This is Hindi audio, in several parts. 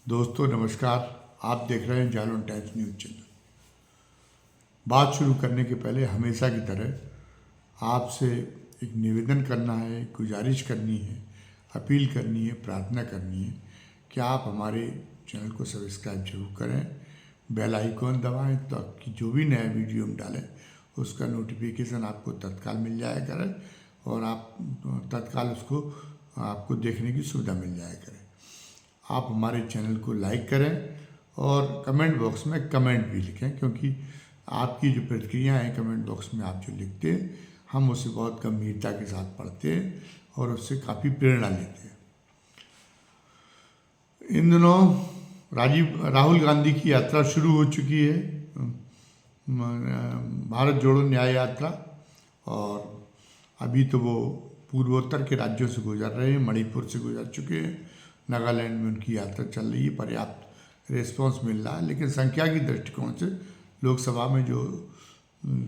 दोस्तों नमस्कार। आप देख रहे हैं जालौन टाइम्स न्यूज़ चैनल। बात शुरू करने के पहले हमेशा की तरह आपसे एक निवेदन करना है, गुजारिश करनी है, अपील करनी है, प्रार्थना करनी है कि आप हमारे चैनल को सब्सक्राइब जरूर करें, बेल आइकॉन दबाएं ताकि जो भी नया वीडियो हम डालें उसका नोटिफिकेशन आपको तत्काल मिल जाया करे और आप तत्काल उसको आपको देखने की सुविधा मिल जाया करे। आप हमारे चैनल को लाइक करें और कमेंट बॉक्स में कमेंट भी लिखें, क्योंकि आपकी जो प्रतिक्रिया है कमेंट बॉक्स में आप जो लिखते हैं हम उसे बहुत गंभीरता के साथ पढ़ते हैं और उससे काफ़ी प्रेरणा लेते हैं। इन दिनों राहुल गांधी की यात्रा शुरू हो चुकी है, भारत जोड़ो न्याय यात्रा, और अभी तो वो पूर्वोत्तर के राज्यों से गुजर रहे हैं, मणिपुर से गुजर चुके हैं, नागालैंड में उनकी यात्रा चल रही है, पर्याप्त रिस्पांस मिल रहा है। लेकिन संख्या की दृष्टिकोण से लोकसभा में जो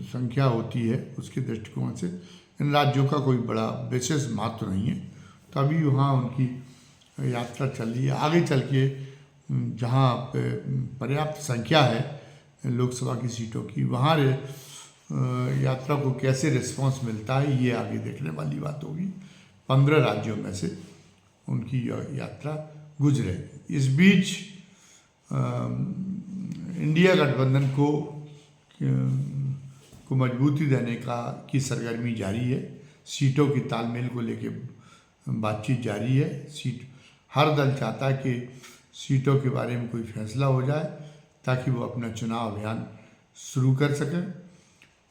संख्या होती है उसके दृष्टिकोण से इन राज्यों का कोई बड़ा विशेष महत्व नहीं है, तो अभी वहाँ उनकी यात्रा चल रही है। आगे चल के जहाँ पर्याप्त संख्या है लोकसभा की सीटों की, वहाँ यात्रा को कैसे रिस्पांस मिलता है ये आगे देखने वाली बात होगी। 15 राज्यों में से उनकी यात्रा गुजरे। इस बीच इंडिया गठबंधन को मजबूती देने की सरगर्मी जारी है। सीटों की तालमेल को लेकर बातचीत जारी है। हर दल चाहता है कि सीटों के बारे में कोई फैसला हो जाए ताकि वो अपना चुनाव अभियान शुरू कर सके।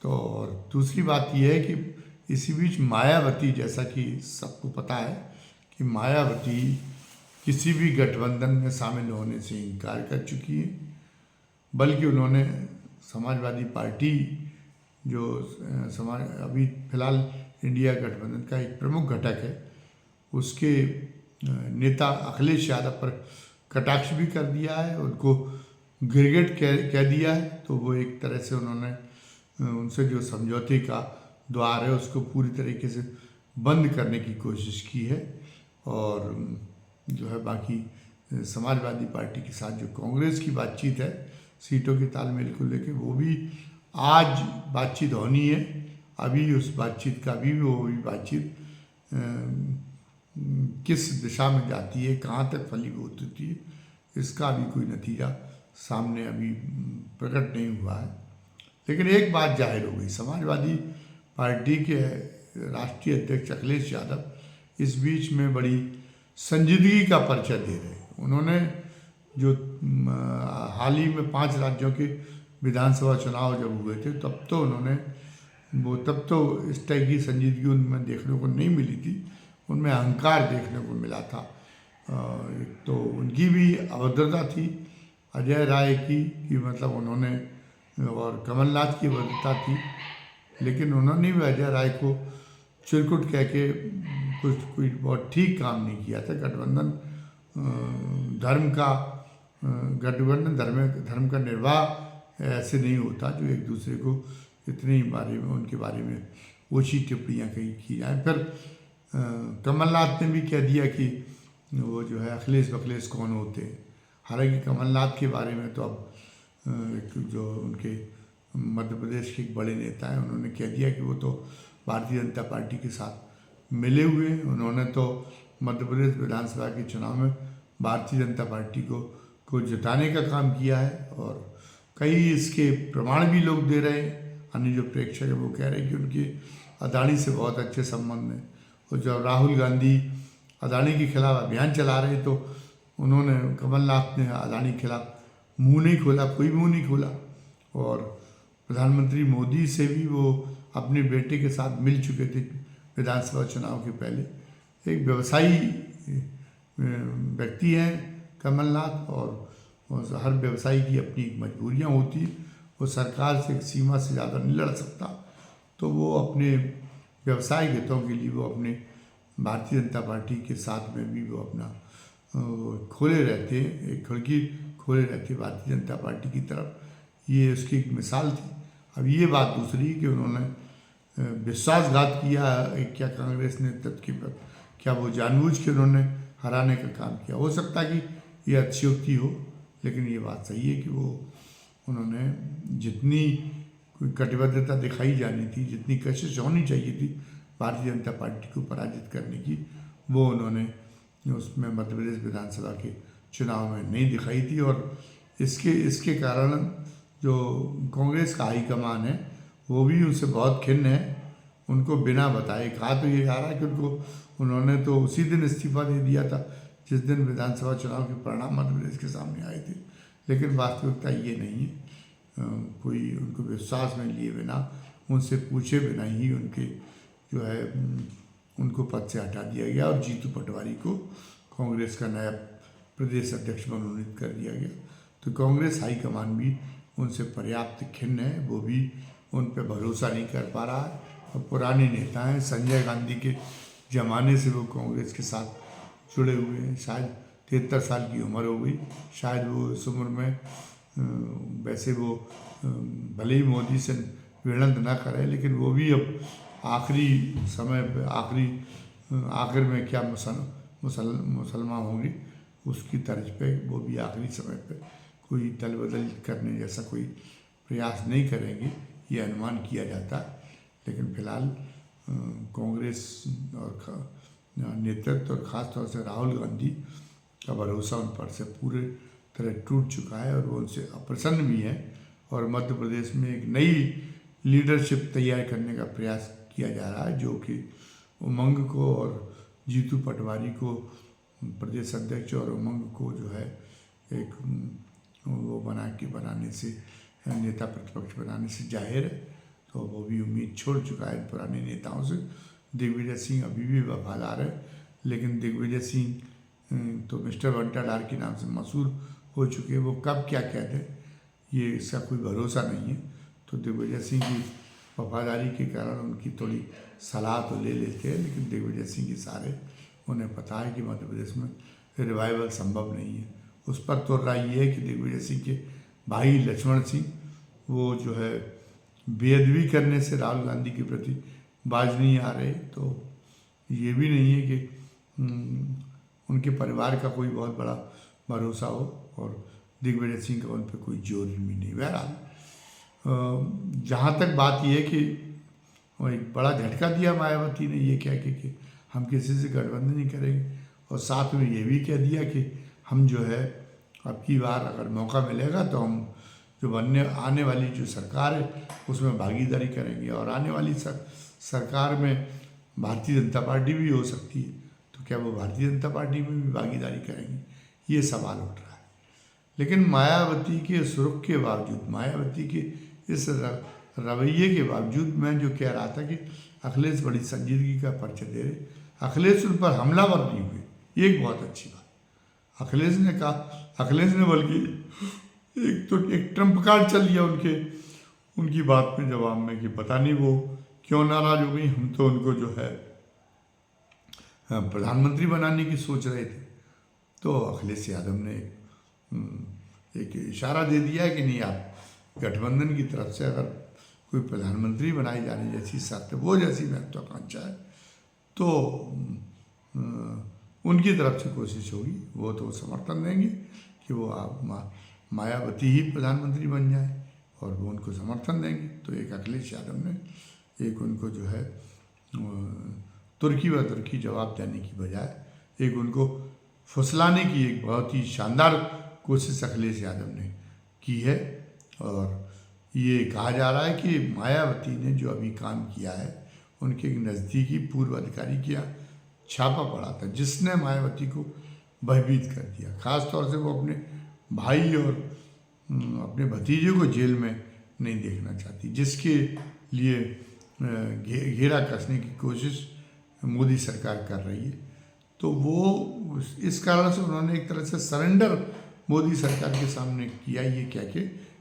तो और दूसरी बात यह है कि इसी बीच मायावती, जैसा कि सबको पता है कि मायावती किसी भी गठबंधन में शामिल होने से इनकार कर चुकी है, बल्कि उन्होंने समाजवादी पार्टी जो अभी फिलहाल इंडिया गठबंधन का एक प्रमुख घटक है उसके नेता अखिलेश यादव पर कटाक्ष भी कर दिया है, उनको गिरगिट कह दिया है। तो वो एक तरह से उन्होंने उनसे जो समझौते का द्वार है उसको पूरी तरीके से बंद करने की कोशिश की है। और जो है बाकी समाजवादी पार्टी के साथ जो कांग्रेस की बातचीत है सीटों के तालमेल को लेकर, वो भी आज बातचीत होनी है। अभी उस बातचीत का भी वो भी बातचीत किस दिशा में जाती है, कहाँ तक फलीभूत होती है, इसका भी कोई नतीजा सामने अभी प्रकट नहीं हुआ है। लेकिन एक बात जाहिर हो गई, समाजवादी पार्टी के राष्ट्रीय अध्यक्ष अखिलेश यादव इस बीच में बड़ी संजीदगी का परिचय दे रहे हैं। उन्होंने जो हाल ही में 5 राज्यों के विधानसभा चुनाव जब हुए थे तब तो इस तरह की संजीदगी उनमें देखने को नहीं मिली थी, उनमें अहंकार देखने को मिला था। तो उनकी भी अभद्रता थी अजय राय की कि मतलब उन्होंने, और कमलनाथ की अभद्रता थी, लेकिन उन्होंने भी अजय राय को चिरकुट कह के कोई बहुत ठीक काम नहीं किया था। गठबंधन धर्म का निर्वाह ऐसे नहीं होता जो एक दूसरे को इतने उनके बारे में ओछी टिप्पणियाँ कहीं की जाए। फिर कमलनाथ ने भी कह दिया कि वो जो है अखिलेश कौन होते हैं। हालांकि कमलनाथ के बारे में तो अब जो उनके मध्य प्रदेश के एक बड़े नेता हैं उन्होंने कह दिया कि वो तो भारतीय जनता पार्टी के साथ मिले हुए हैं। उन्होंने तो मध्य प्रदेश विधानसभा के चुनाव में भारतीय जनता पार्टी को जिताने का काम किया है, और कई इसके प्रमाण भी लोग दे रहे हैं। अन्य जो प्रेक्षक है वो कह रहे हैं कि उनके अदानी से बहुत अच्छे संबंध हैं। और जब राहुल गांधी अदानी के खिलाफ अभियान चला रहे तो उन्होंने, कमलनाथ ने अदानी के खिलाफ मुंह नहीं खोला, कोई मुंह नहीं खोला। और प्रधानमंत्री मोदी से भी वो अपने बेटे के साथ मिल चुके थे विधानसभा चुनाव के पहले। एक व्यवसायी व्यक्ति हैं कमलनाथ, और हर व्यवसायी की अपनी मजबूरियां होती है। वो सरकार से एक सीमा से ज़्यादा नहीं लड़ सकता, तो वो अपने व्यवसायिक हितों के लिए वो अपने भारतीय जनता पार्टी के साथ में भी वो अपना खोले रहते हैं, एक खिड़की खोले रहते हैं भारतीय जनता पार्टी की तरफ। ये उसकी एक मिसाल थी। अब ये बात दूसरी कि उन्होंने विश्वासघात किया क्या कांग्रेस नेतृत्व के पर, क्या वो जानबूझ के उन्होंने हराने का काम किया। हो सकता है कि ये अतिशयोक्ति हो, लेकिन ये बात सही है कि वो उन्होंने जितनी कोई कटिबद्धता दिखाई जानी थी, जितनी कोशिश होनी चाहिए थी भारतीय जनता पार्टी को पराजित करने की, वो उन्होंने उसमें मध्य प्रदेश विधानसभा के चुनाव में नहीं दिखाई थी। और इसके कारण जो कांग्रेस का हाईकमान है वो भी उनसे बहुत खिन्न है। उनको बिना बताए कहा तो ये आ रहा है कि उन्होंने तो उसी दिन इस्तीफा दे दिया था जिस दिन विधानसभा चुनाव के परिणाम मध्य प्रदेश के सामने आए थे, लेकिन वास्तविकता ये नहीं है। कोई उनको विश्वास में लिए बिना, उनसे पूछे बिना ही उनके जो है उनको पद से हटा दिया गया और जीतू पटवारी को कांग्रेस का नया प्रदेश अध्यक्ष मनोनीत कर दिया गया। तो कांग्रेस हाईकमान भी उनसे पर्याप्त खिन्न है, वो भी उन पर भरोसा नहीं कर पा रहा है। और पुराने नेता हैं, संजय गांधी के ज़माने से वो कांग्रेस के साथ जुड़े हुए हैं। शायद 73 साल की उम्र हो गई, शायद वो इस उम्र में वैसे वो भले ही मोदी से भिड़ंत ना करे, लेकिन वो भी अब आखिरी समय पे आखिर में क्या मुसलमान होंगे उसकी तर्ज पे वो भी आखिरी समय पे कोई दल बदल करने जैसा कोई प्रयास नहीं करेंगे, ये अनुमान किया जाता है। लेकिन फिलहाल कांग्रेस और नेतृत्व और ख़ास तौर से राहुल गांधी का भरोसा उन पर से पूरे तरह टूट चुका है और वो उनसे अप्रसन्न भी हैं। और मध्य प्रदेश में एक नई लीडरशिप तैयार करने का प्रयास किया जा रहा है, जो कि उमंग को और जीतू पटवारी को प्रदेश अध्यक्ष और उमंग को जो है एक वो बनाने से नेता प्रतिपक्ष बनाने से जाहिर है। तो वो भी उम्मीद छोड़ चुका है पुराने नेताओं से। दिग्विजय सिंह अभी भी वफादार है, लेकिन दिग्विजय सिंह तो मिस्टर वंटाडार के नाम से मशहूर हो चुके हैं। वो कब क्या कहते हैं ये इसका कोई भरोसा नहीं है। तो दिग्विजय सिंह की वफादारी के कारण उनकी थोड़ी सलाह तो ले लेते हैं, लेकिन दिग्विजय सिंह के सारे उन्हें पता है कि मध्य प्रदेश में रिवाइवल संभव नहीं है। उस पर तो राय ये है कि दिग्विजय सिंह के भाई लक्ष्मण सिंह वो जो है बेअदबी करने से राहुल गांधी के प्रति बाज नहीं आ रहे। तो ये भी नहीं है कि उनके परिवार का कोई बहुत बड़ा भरोसा हो और दिग्विजय सिंह का उन पर कोई जोर भी नहीं। बहरहाल जहाँ तक बात यह है कि वो एक बड़ा झटका दिया मायावती ने ये कह के कि हम किसी से गठबंधन नहीं करेंगे, और साथ में ये भी कह दिया कि हम जो है अब की बार अगर मौका मिलेगा तो हम जो आने वाली जो सरकार है उसमें भागीदारी करेंगे, और आने वाली सरकार में भारतीय जनता पार्टी भी हो सकती है। तो क्या वो भारतीय जनता पार्टी में भी भागीदारी करेंगे, ये सवाल उठ रहा है। लेकिन मायावती के इस रुख के बावजूद, मायावती के इस रवैये के बावजूद मैं जो कह रहा था कि अखिलेश बड़ी संजीदगी का परिचय दे रहे, अखिलेश उन पर हमलावर नहीं हुए, ये एक बहुत अच्छी बात। अखिलेश ने कहा, अखिलेश ने बल्कि एक ट्रम्प कार्ड चल दिया उनकी बात में जवाब में कि पता नहीं वो क्यों नाराज हो गई, हम तो उनको जो है प्रधानमंत्री बनाने की सोच रहे थे। तो अखिलेश यादव ने एक इशारा दे दिया है कि नहीं, आप गठबंधन की तरफ से अगर कोई प्रधानमंत्री बनाए जाने जैसी शर्त, वो जैसी महत्वाकांक्षा है, तो उनकी तरफ से कोशिश होगी, वो तो समर्थन देंगे कि वो आप मायावती ही प्रधानमंत्री बन जाए, और वो उनको समर्थन देंगे। तो एक अखिलेश यादव ने एक उनको जो है तुर्की जवाब देने की बजाय एक उनको फुसलाने की एक बहुत ही शानदार कोशिश अखिलेश यादव ने की है। और ये कहा जा रहा है कि मायावती ने जो अभी काम किया है, उनके एक नज़दीकी पूर्व अधिकारी के यहाँ छापा पड़ा था जिसने मायावती को भयभीत कर दिया। ख़ास तौर से वो अपने भाई और अपने भतीजे को जेल में नहीं देखना चाहती, जिसके लिए घेरा कसने की कोशिश मोदी सरकार कर रही है। तो वो इस कारण से उन्होंने एक तरह से सरेंडर मोदी सरकार के सामने किया, ये कह के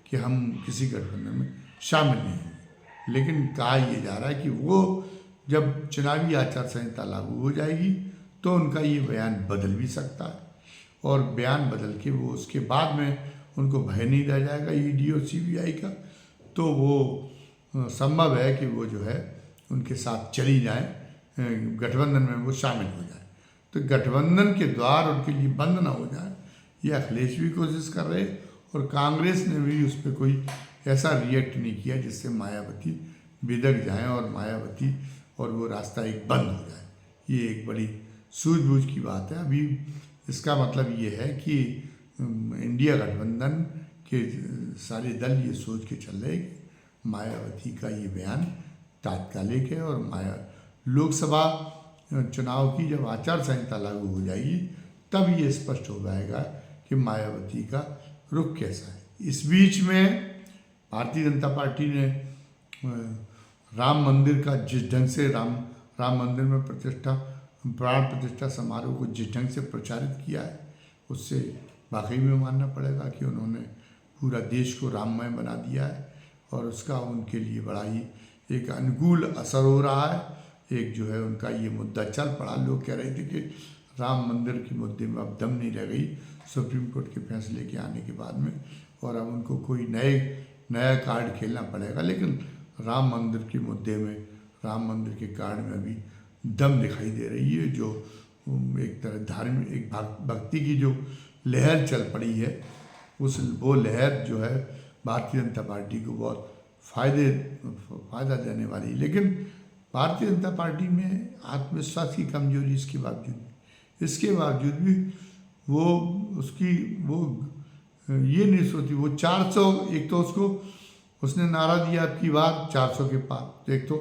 कि हम किसी गठबंधन में शामिल नहीं होंगे। लेकिन कहा यह जा रहा है कि वो जब चुनावी आचार संहिता लागू हो जाएगी तो उनका ये बयान बदल भी सकता है, और बयान बदल के वो उसके बाद में उनको भय नहीं रह जाएगा ईडी और सीबीआई का, तो वो संभव है कि वो जो है उनके साथ चली जाए, गठबंधन में वो शामिल हो जाए। तो गठबंधन के द्वार उनके लिए बंद ना हो जाए, ये अखिलेश भी कोशिश कर रहे और कांग्रेस ने भी उस पर कोई ऐसा रिएक्ट नहीं किया जिससे मायावती बिदक जाएं और मायावती और वो रास्ता एक बंद हो जाए। ये एक बड़ी सूझबूझ की बात है। अभी इसका मतलब ये है कि इंडिया गठबंधन के सारे दल ये सोच के चल रहे हैं कि मायावती का ये बयान तात्कालिक है और लोकसभा चुनाव की जब आचार संहिता लागू हो जाएगी तब ये स्पष्ट हो जाएगा कि मायावती का रुख कैसा है। इस बीच में भारतीय जनता पार्टी ने राम मंदिर का जिस ढंग से राम मंदिर में प्राण प्रतिष्ठा समारोह को जिस ढंग से प्रचारित किया है उससे वाकई में मानना पड़ेगा कि उन्होंने पूरा देश को राममय बना दिया है और उसका उनके लिए बड़ा ही एक अनुकूल असर हो रहा है। एक जो है उनका ये मुद्दा चल पड़ा, लोग कह रहे थे कि राम मंदिर के मुद्दे में अब दम नहीं रह गई सुप्रीम कोर्ट के फैसले के आने के बाद में और अब उनको कोई नया कार्ड खेलना पड़ेगा। लेकिन राम मंदिर के मुद्दे में, राम मंदिर के कार्ड में अभी दम दिखाई दे रही है। जो एक तरह धार्मिक एक भक्ति की जो लहर चल पड़ी है वो लहर जो है भारतीय जनता पार्टी को बहुत फ़ायदा देने वाली। लेकिन भारतीय जनता पार्टी में आत्मविश्वास की कमजोरी इसके बावजूद भी वो ये नहीं सोचती। वो 400 एक तो उसने नारा दिया अब की बार 400 के पार। एक तो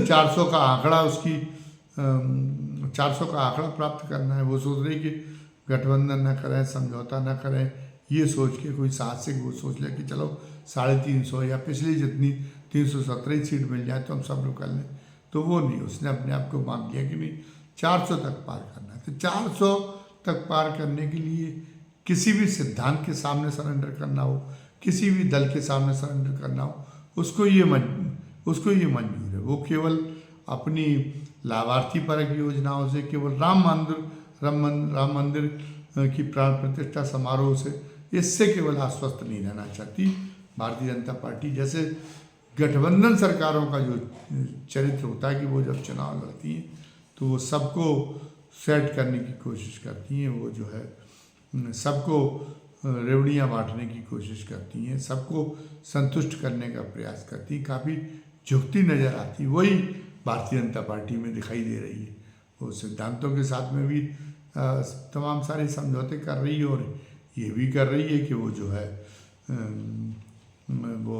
400 का आंकड़ा 400 का आंकड़ा प्राप्त करना है। वो सोच रही कि गठबंधन न करें, समझौता न करें, ये सोच के कोई साहसिक वो सोच ले कि चलो 350 या पिछली जितनी 317 सीट मिल जाए तो हम सब लोग कर लें। तो वो नहीं, उसने अपने आप को मान लिया कि नहीं 400 तक पार करना है। तो 400 तक पार करने के लिए किसी भी सिद्धांत के सामने सरेंडर करना हो, किसी भी दल के सामने सरेंडर करना हो, उसको ये मंजूर है। वो केवल अपनी लाभार्थी परक योजनाओं से, केवल राम मंदिर की प्राण प्रतिष्ठा समारोह से, इससे केवल आश्वस्त नहीं रहना चाहती भारतीय जनता पार्टी। जैसे गठबंधन सरकारों का जो चरित्र होता है कि वो जब चुनाव लड़ती हैं तो वो सबको सेट करने की कोशिश करती हैं, वो जो है सबको रेवड़ियाँ बांटने की कोशिश करती हैं, सबको संतुष्ट करने का प्रयास करती, काफ़ी झुकती नज़र आती। वही भारतीय जनता पार्टी में दिखाई दे रही है। वो सिद्धांतों के साथ में भी तमाम सारे समझौते कर रही है और ये भी कर रही है कि वो जो है वो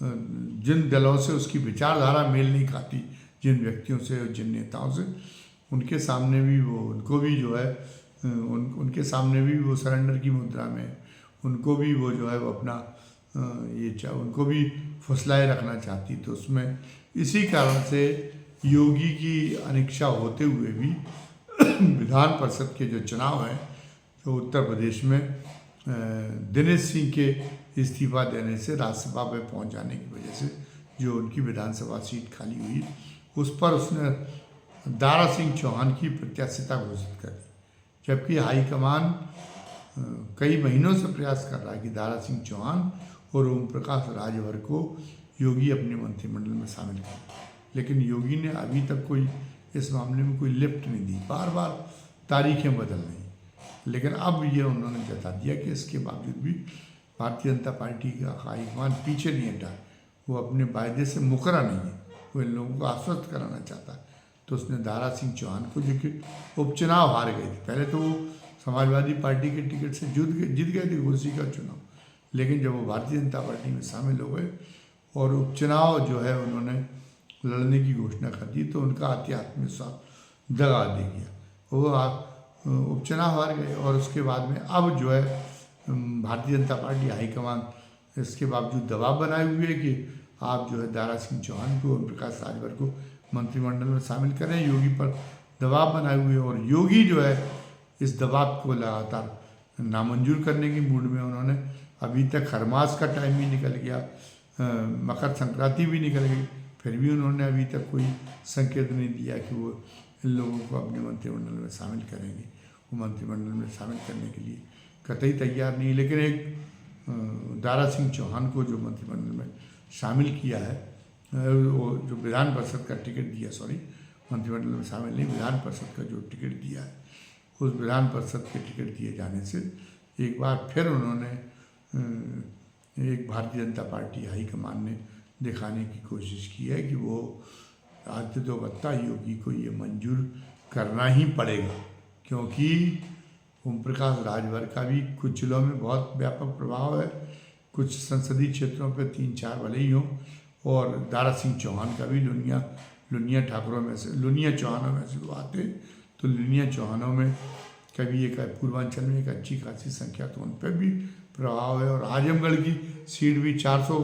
जिन दलों से उसकी विचारधारा मेल नहीं खाती, जिन व्यक्तियों से और जिन नेताओं से, उनके सामने भी वो उनको भी जो है उनके सामने भी वो सरेंडर की मुद्रा में, उनको भी वो जो है वो अपना उनको भी फुसलाए रखना चाहती। तो उसमें इसी कारण से योगी की अनिच्छा होते हुए भी विधान परिषद के जो चुनाव हैं तो उत्तर प्रदेश में दिनेश सिंह के इस्तीफा देने से राज्यसभा में पहुंच जाने की वजह से जो उनकी विधानसभा सीट खाली हुई उस पर उसने दारा सिंह चौहान की प्रत्याशिता घोषित कर दी। जबकि हाईकमान कई महीनों से प्रयास कर रहा है कि दारा सिंह चौहान और ओम प्रकाश राजभर को योगी अपने मंत्रिमंडल में शामिल कर, लेकिन योगी ने अभी तक कोई इस मामले में कोई लिफ्ट नहीं दी, बार बार तारीखें बदल रही। लेकिन अब ये उन्होंने जता दिया कि इसके बावजूद भी भारतीय जनता पार्टी का हाईकमान पीछे नहीं हटा, वो अपने वायदे से मुकरा नहीं है, वो इन लोगों को आश्वस्त कराना चाहता है। तो उसने दारा सिंह चौहान को, जो कि उपचुनाव हार गए थे, पहले तो वो समाजवादी पार्टी के टिकट से जीत गए थे घोसी का चुनाव, लेकिन जब वो भारतीय जनता पार्टी में शामिल हो गए और उपचुनाव जो है उन्होंने लड़ने की घोषणा कर दी तो उनका आत्मविश्वास दगा दे गया, वो उपचुनाव हार गए। और उसके बाद में अब जो है भारतीय जनता पार्टी हाईकमान इसके बावजूद दबाव बनाए हुए है कि आप जो है दारा सिंह चौहान को, ओम प्रकाश राजभर को मंत्रिमंडल में शामिल करें, योगी पर दबाव बनाए हुए। और योगी जो है इस दबाव को लगातार नामंजूर करने की मूड में, उन्होंने अभी तक खरमास का टाइम भी निकल गया, मकर संक्रांति भी निकल गई, फिर भी उन्होंने अभी तक कोई संकेत नहीं दिया कि वो इन लोगों को अपने मंत्रिमंडल में शामिल करेंगे। वो मंत्रिमंडल में शामिल करने के लिए कतई तैयार नहीं। लेकिन एक दारा सिंह चौहान को जो मंत्रिमंडल में शामिल किया है, वो जो विधान परिषद का टिकट दिया, मंत्रिमंडल में शामिल नहीं, विधान परिषद का जो टिकट दिया है, उस विधान परिषद के टिकट दिए जाने से एक बार फिर उन्होंने एक भारतीय जनता पार्टी हाईकमान ने दिखाने की कोशिश की है कि वो आदित्य दत्ता योगी को ये मंजूर करना ही पड़ेगा, क्योंकि ओम प्रकाश राजभर का भी कुछ जिलों में बहुत व्यापक प्रभाव है, कुछ संसदीय क्षेत्रों पे 3-4 भले ही हों, और दारा सिंह चौहान का भी लुनिया ठाकुरों में से, लुनिया चौहानों में से वो आते, तो लुनिया चौहानों में कभी एक पूर्वांचल में एक अच्छी खासी संख्या, तो उन पर भी प्रभाव है। और आजमगढ़ की सीट भी 400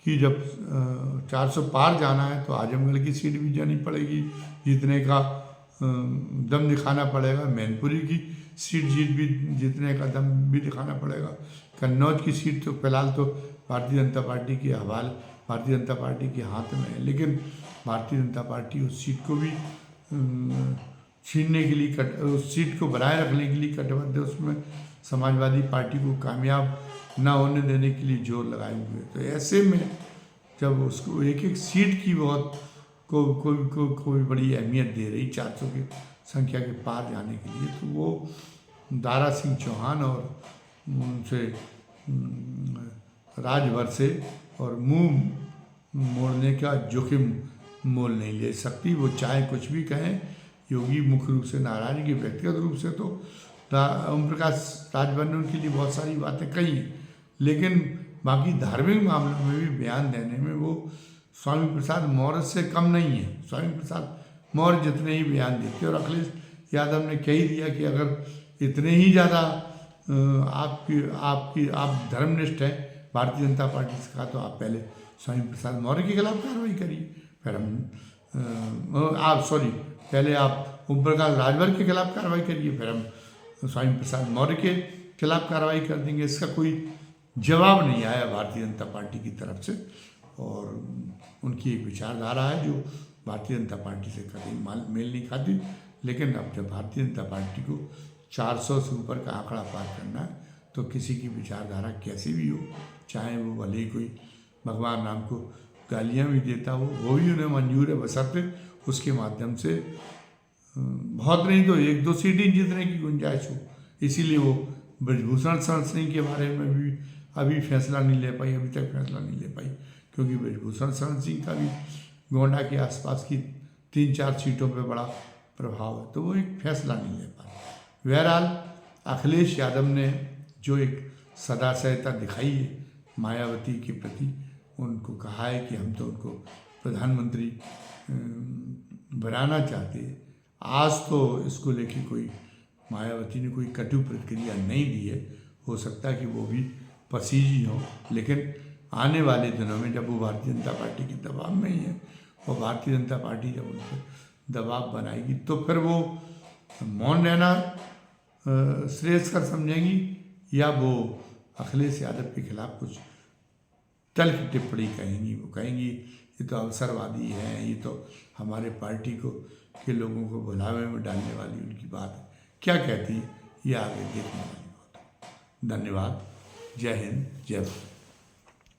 की, जब 400 पार जाना है तो आजमगढ़ की सीट भी जानी पड़ेगी, जीतने का दम दिखाना पड़ेगा। मैनपुरी की सीट जीतने का दम भी दिखाना पड़ेगा। कन्नौज की सीट तो फिलहाल तो भारतीय जनता पार्टी के भारतीय जनता पार्टी के हाथ में है, लेकिन भारतीय जनता पार्टी उस सीट को भी छीनने के लिए उस सीट को बनाए रखने के लिए कटिबद्ध है। उसमें समाजवादी पार्टी को कामयाब ना होने देने के लिए जोर लगाए हुए। तो ऐसे में जब उसको एक एक सीट की बहुत कोई बड़ी अहमियत दे रही 400 की संख्या के पार जाने के लिए, तो वो दारा सिंह चौहान और उनसे राजभर से और मुंह मोड़ने का जोखिम मोल नहीं ले सकती। वो चाहे कुछ भी कहें, योगी मुख्य रूप से नाराजगी व्यक्तिगत रूप से तो ओम प्रकाश राजभर ने उनके लिए बहुत सारी बातें कही, लेकिन बाकी धार्मिक मामलों में भी बयान देने में वो स्वामी प्रसाद मौर्य से कम नहीं है। स्वामी प्रसाद मौर्य जितने ही बयान देते, और अखिलेश यादव ने कह ही दिया कि अगर इतने ही ज़्यादा आप धर्मनिष्ठ हैं भारतीय जनता पार्टी से, कहा तो आप पहले स्वामी प्रसाद मौर्य के खिलाफ कार्रवाई करिए, फिर पहले आप ओम प्रकाश राजभर के खिलाफ कार्रवाई करिए, फिर हम स्वामी प्रसाद मौर्य के खिलाफ कार्रवाई कर देंगे। इसका कोई जवाब नहीं आया भारतीय जनता पार्टी की तरफ से, और उनकी एक विचारधारा है जो भारतीय जनता पार्टी से कभी मेल नहीं खाती। लेकिन अब जब भारतीय जनता पार्टी को 400 से ऊपर का आंकड़ा पार करना है, तो किसी की विचारधारा कैसी भी हो, चाहे वो भले ही कोई भगवान राम को गालियाँ भी देता हो, वो भी उन्हें मंजूर है, बशर्ते उसके माध्यम से बहुत नहीं तो 1-2 सीटें जीतने की गुंजाइश हो। इसीलिए वो ब्रजभूषण शरण सिंह के बारे में भी अभी फैसला नहीं ले पाई, अभी तक फैसला नहीं ले पाई, क्योंकि ब्रजभूषण शरण सिंह का भी गोंडा के आसपास की 3-4 सीटों पे बड़ा प्रभाव है, तो वो एक फैसला नहीं ले पाए। बहरहाल अखिलेश यादव ने जो एक सदाशयता दिखाई है मायावती के प्रति, उनको कहा है कि हम तो उनको प्रधानमंत्री बनाना चाहते हैं। आज तो इसको लेके कोई मायावती ने कोई कटु प्रतिक्रिया नहीं दी है, हो सकता है कि वो भी पसीजी हो, लेकिन आने वाले दिनों में जब वो भारतीय जनता पार्टी के दबाव में ही है, और भारतीय जनता पार्टी जब उन पर दबाव बनाएगी, तो फिर वो मौन रहना श्रेयस्कर समझेंगी, या वो अखिलेश यादव के खिलाफ कुछ तल्ख टिप्पणी कहेंगी। वो कहेंगी ये तो अवसरवादी है, ये तो हमारे पार्टी के लोगों को भुलावे में डालने वाली उनकी बात है। क्या कहती है ये आगे देखने वाली बात है। धन्यवाद। जय हिंद, जय भारत।